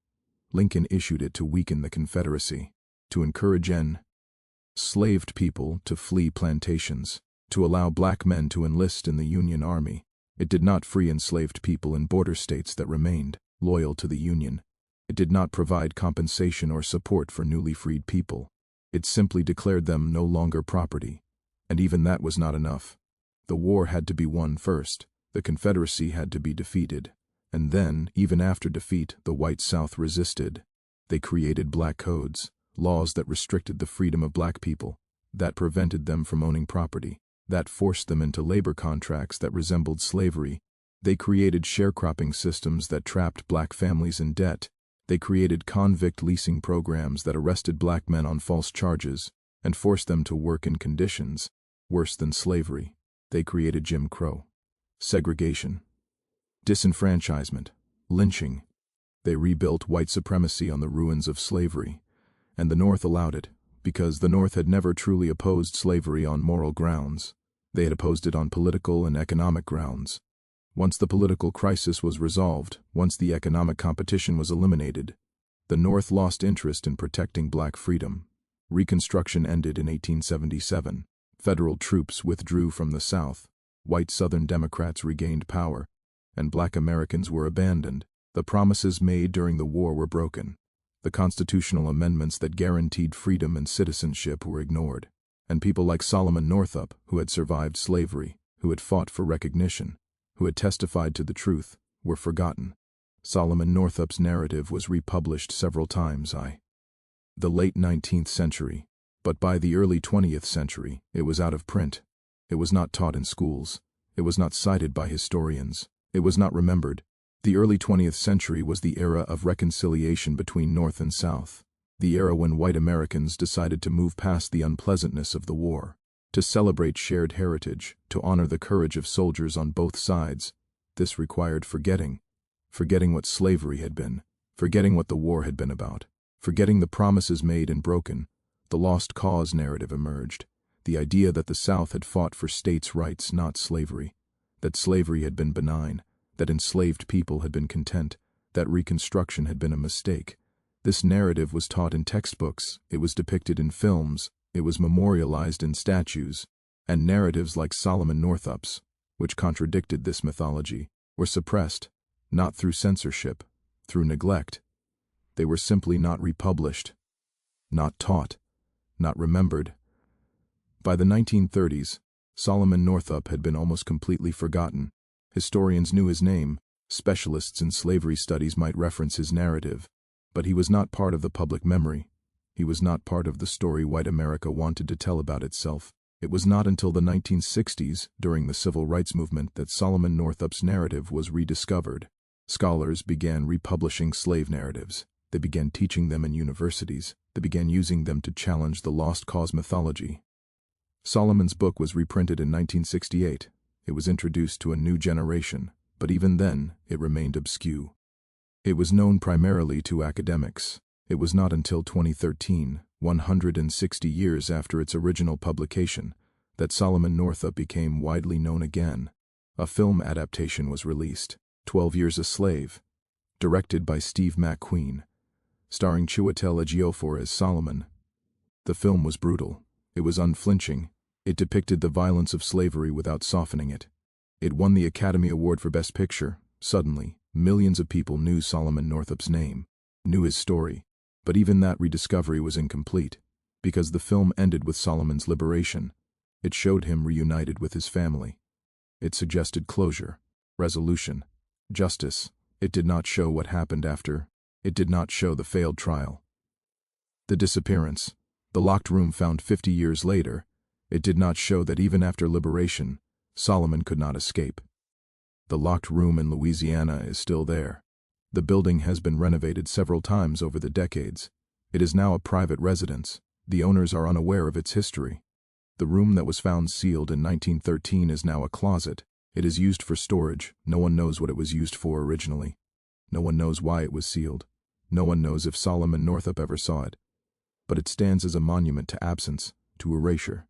Lincoln issued it to weaken the Confederacy, to encourage enslaved people to flee plantations, to allow black men to enlist in the Union Army. It did not free enslaved people in border states that remained loyal to the Union. It did not provide compensation or support for newly freed people. It simply declared them no longer property. And even that was not enough. The war had to be won first. The Confederacy had to be defeated. And then, even after defeat, the white South resisted. They created black codes, laws that restricted the freedom of black people, that prevented them from owning property, that forced them into labor contracts that resembled slavery. They created sharecropping systems that trapped black families in debt. They created convict leasing programs that arrested black men on false charges and forced them to work in conditions worse than slavery. They created Jim Crow, segregation, disenfranchisement, lynching. They rebuilt white supremacy on the ruins of slavery, and the North allowed it, because the North had never truly opposed slavery on moral grounds. They had opposed it on political and economic grounds. Once the political crisis was resolved, once the economic competition was eliminated, the North lost interest in protecting black freedom. Reconstruction ended in 1877. Federal troops withdrew from the South. White Southern Democrats regained power, and black Americans were abandoned. The promises made during the war were broken. The constitutional amendments that guaranteed freedom and citizenship were ignored. And people like Solomon Northup, who had survived slavery, who had fought for recognition, who had testified to the truth, were forgotten. Solomon Northup's narrative was republished several times the late 19th century, but by the early 20th century, it was out of print. It was not taught in schools. It was not cited by historians. It was not remembered. The early 20th century was the era of reconciliation between North and South, the era when white Americans decided to move past the unpleasantness of the war, to celebrate shared heritage, to honor the courage of soldiers on both sides. This required forgetting what slavery had been, forgetting what the war had been about, forgetting the promises made and broken. The lost cause narrative emerged, the idea that the South had fought for states' rights, not slavery, that slavery had been benign, that enslaved people had been content, that Reconstruction had been a mistake. This narrative was taught in textbooks, it was depicted in films, it was memorialized in statues, and narratives like Solomon Northup's, which contradicted this mythology, were suppressed, not through censorship, through neglect. They were simply not republished, not taught, not remembered. By the 1930s, Solomon Northup had been almost completely forgotten. Historians knew his name, specialists in slavery studies might reference his narrative, but he was not part of the public memory. He was not part of the story white America wanted to tell about itself. It was not until the 1960s, during the Civil Rights Movement, that Solomon Northup's narrative was rediscovered. Scholars began republishing slave narratives. They began teaching them in universities. They began using them to challenge the lost cause mythology. Solomon's book was reprinted in 1968. It was introduced to a new generation, but even then, it remained obscure. It was known primarily to academics. It was not until 2013, 160 years after its original publication, that Solomon Northup became widely known again. A film adaptation was released, 12 Years a Slave, directed by Steve McQueen, starring Chiwetel Ejiofor as Solomon. The film was brutal. It was unflinching. It depicted the violence of slavery without softening it. It won the Academy Award for Best Picture. Suddenly, millions of people knew Solomon Northup's name, knew his story. But even that rediscovery was incomplete, because the film ended with Solomon's liberation. It showed him reunited with his family. It suggested closure, resolution, justice. It did not show what happened after. It did not show the failed trial. The disappearance, the locked room found 50 years later. It did not show that even after liberation, Solomon could not escape. The locked room in Louisiana is still there. The building has been renovated several times over the decades. It is now a private residence. The owners are unaware of its history. The room that was found sealed in 1913 is now a closet. It is used for storage. No one knows what it was used for originally. No one knows why it was sealed. No one knows if Solomon Northup ever saw it. But it stands as a monument to absence, to erasure,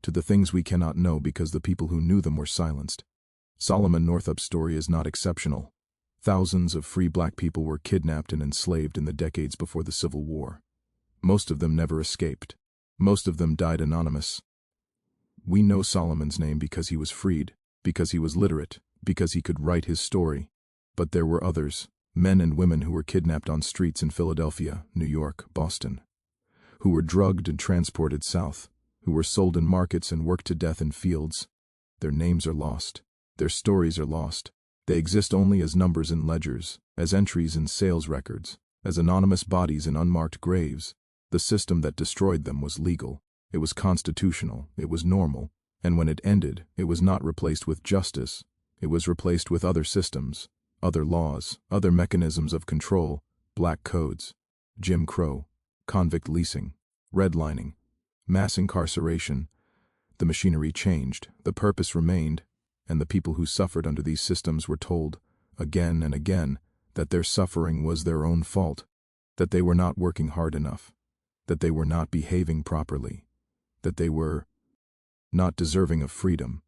to the things we cannot know because the people who knew them were silenced. Solomon Northup's story is not exceptional. Thousands of free black people were kidnapped and enslaved in the decades before the Civil War. Most of them never escaped. Most of them died anonymous. We know Solomon's name because he was freed, because he was literate, because he could write his story. But there were others, men and women who were kidnapped on streets in Philadelphia, New York, Boston, who were drugged and transported south, who were sold in markets and worked to death in fields. Their names are lost. Their stories are lost. They exist only as numbers in ledgers, as entries in sales records, as anonymous bodies in unmarked graves. The system that destroyed them was legal. It was constitutional. It was normal. And when it ended, it was not replaced with justice. It was replaced with other systems, other laws, other mechanisms of control, black codes, Jim Crow, convict leasing, redlining, mass incarceration. The machinery changed, the purpose remained, and the people who suffered under these systems were told, again and again, that their suffering was their own fault, that they were not working hard enough, that they were not behaving properly, that they were not deserving of freedom.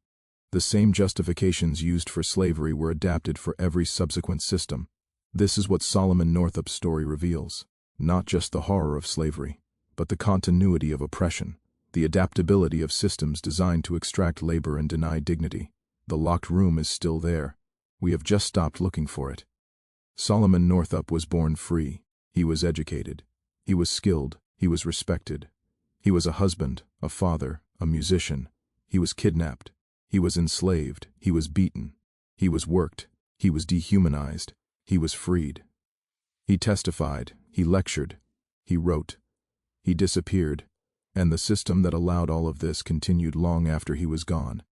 The same justifications used for slavery were adapted for every subsequent system. This is what Solomon Northup's story reveals, not just the horror of slavery, but the continuity of oppression, the adaptability of systems designed to extract labor and deny dignity. The locked room is still there. We have just stopped looking for it. Solomon Northup was born free. He was educated. He was skilled. He was respected. He was a husband, a father, a musician. He was kidnapped. He was enslaved. He was beaten. He was worked. He was dehumanized. He was freed. He testified. He lectured. He wrote. He disappeared. And the system that allowed all of this continued long after he was gone.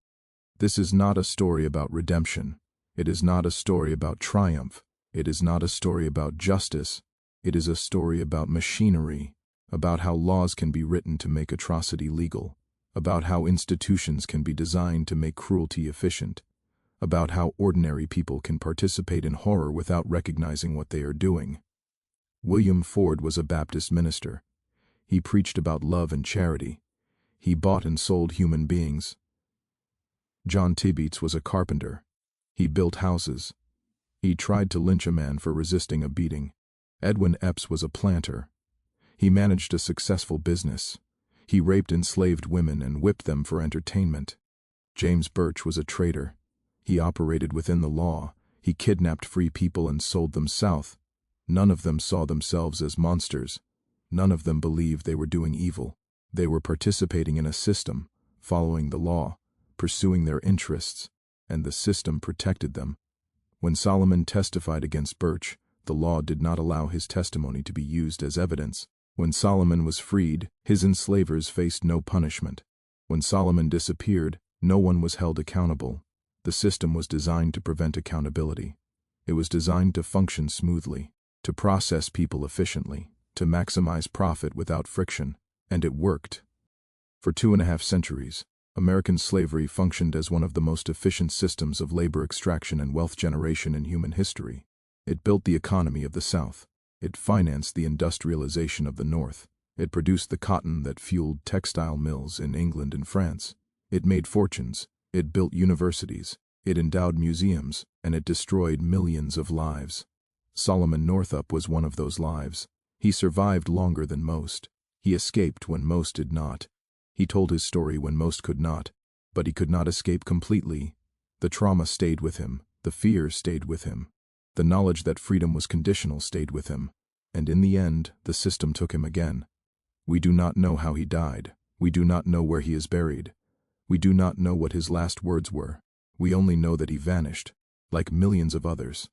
This is not a story about redemption. It is not a story about triumph. It is not a story about justice. It is a story about machinery, about how laws can be written to make atrocity legal, about how institutions can be designed to make cruelty efficient, about how ordinary people can participate in horror without recognizing what they are doing. William Ford was a Baptist minister. He preached about love and charity. He bought and sold human beings. John Tibeats was a carpenter. He built houses. He tried to lynch a man for resisting a beating. Edwin Epps was a planter. He managed a successful business. He raped enslaved women and whipped them for entertainment. James Birch was a traitor. He operated within the law. He kidnapped free people and sold them south. None of them saw themselves as monsters. None of them believed they were doing evil. They were participating in a system, following the law, pursuing their interests, and the system protected them. When Solomon testified against Birch, the law did not allow his testimony to be used as evidence. When Solomon was freed, his enslavers faced no punishment. When Solomon disappeared, no one was held accountable. The system was designed to prevent accountability. It was designed to function smoothly, to process people efficiently, to maximize profit without friction, and it worked. For 2.5 centuries, American slavery functioned as one of the most efficient systems of labor extraction and wealth generation in human history. It built the economy of the South. It financed the industrialization of the North. It produced the cotton that fueled textile mills in England and France. It made fortunes. It built universities. It endowed museums, and it destroyed millions of lives. Solomon Northup was one of those lives. He survived longer than most. He escaped when most did not. He told his story when most could not, but he could not escape completely. The trauma stayed with him. The fear stayed with him. The knowledge that freedom was conditional stayed with him. And in the end, the system took him again. We do not know how he died. We do not know where he is buried. We do not know what his last words were. We only know that he vanished, like millions of others,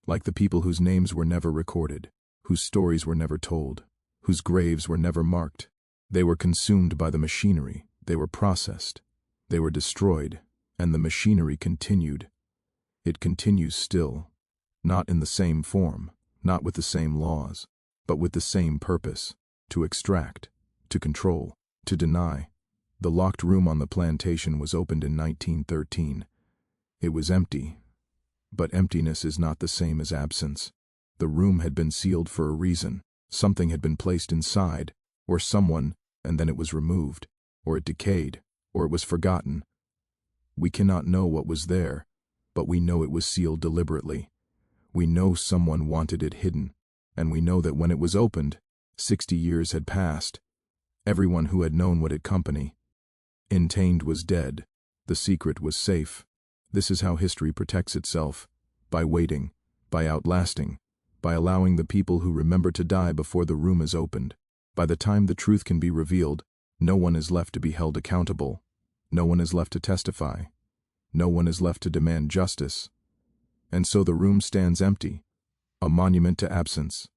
like the people whose names were never recorded, whose stories were never told, whose graves were never marked. They were consumed by the machinery. They were processed. They were destroyed, and the machinery continued. It continues still, not in the same form, not with the same laws, but with the same purpose: to extract, to control, to deny. The locked room on the plantation was opened in 1913. It was empty, but emptiness is not the same as absence. The room had been sealed for a reason. Something had been placed inside, or someone, and then it was removed, or it decayed, or it was forgotten. We cannot know what was there, but we know it was sealed deliberately. We know someone wanted it hidden, and we know that when it was opened, 60 years had passed. Everyone who had known what it contained was dead. The secret was safe. This is how history protects itself: by waiting, by outlasting, by allowing the people who remember to die before the room is opened. By the time the truth can be revealed, no one is left to be held accountable. No one is left to testify. No one is left to demand justice. And so the room stands empty, a monument to absence,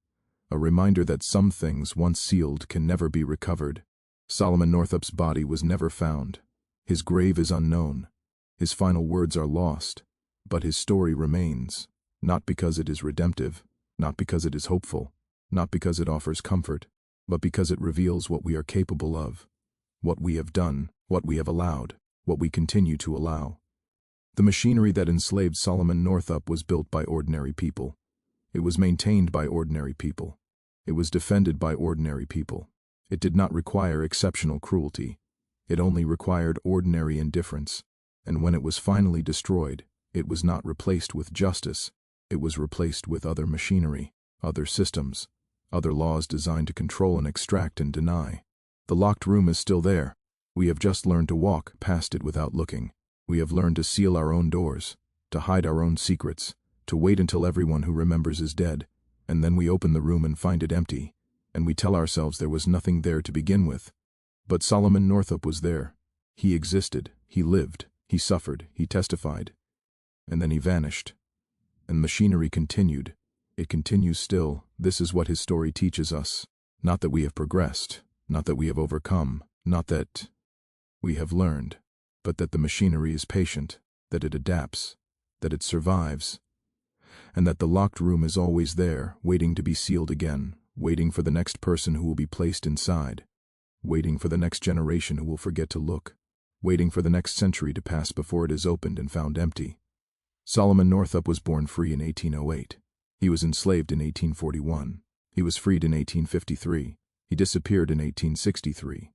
a reminder that some things once sealed can never be recovered. Solomon Northup's body was never found. His grave is unknown. His final words are lost, but his story remains, not because it is redemptive, not because it is hopeful, not because it offers comfort, but because it reveals what we are capable of, what we have done, what we have allowed, what we continue to allow. The machinery that enslaved Solomon Northup was built by ordinary people. It was maintained by ordinary people. It was defended by ordinary people. It did not require exceptional cruelty. It only required ordinary indifference. And when it was finally destroyed, it was not replaced with justice. It was replaced with other machinery, other systems, other laws designed to control and extract and deny. The locked room is still there. We have just learned to walk past it without looking. We have learned to seal our own doors, to hide our own secrets, to wait until everyone who remembers is dead, and then we open the room and find it empty, and we tell ourselves there was nothing there to begin with. But Solomon Northup was there. He existed. He lived. He suffered. He testified. And then he vanished. And machinery continued. It continues still. This is what his story teaches us. Not that we have progressed, not that we have overcome, not that we have learned, but that the machinery is patient, that it adapts, that it survives, and that the locked room is always there, waiting to be sealed again, waiting for the next person who will be placed inside, waiting for the next generation who will forget to look, waiting for the next century to pass before it is opened and found empty. Solomon Northup was born free in 1808. He was enslaved in 1841. He was freed in 1853. He disappeared in 1863.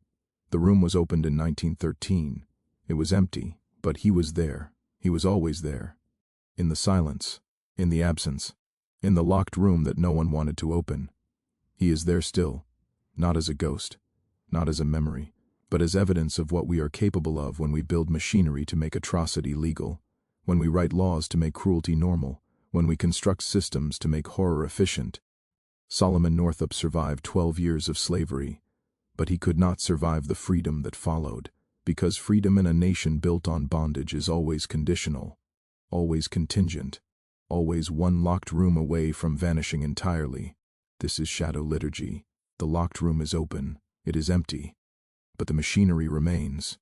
The room was opened in 1913. It was empty, but he was there. He was always there. In the silence, in the absence, in the locked room that no one wanted to open. He is there still, not as a ghost, not as a memory, but as evidence of what we are capable of when we build machinery to make atrocity legal, when we write laws to make cruelty normal, when we construct systems to make horror efficient. Solomon Northup survived 12 years of slavery, but he could not survive the freedom that followed, because freedom in a nation built on bondage is always conditional, always contingent, always one locked room away from vanishing entirely. This is shadow liturgy. The locked room is open, it is empty, but the machinery remains.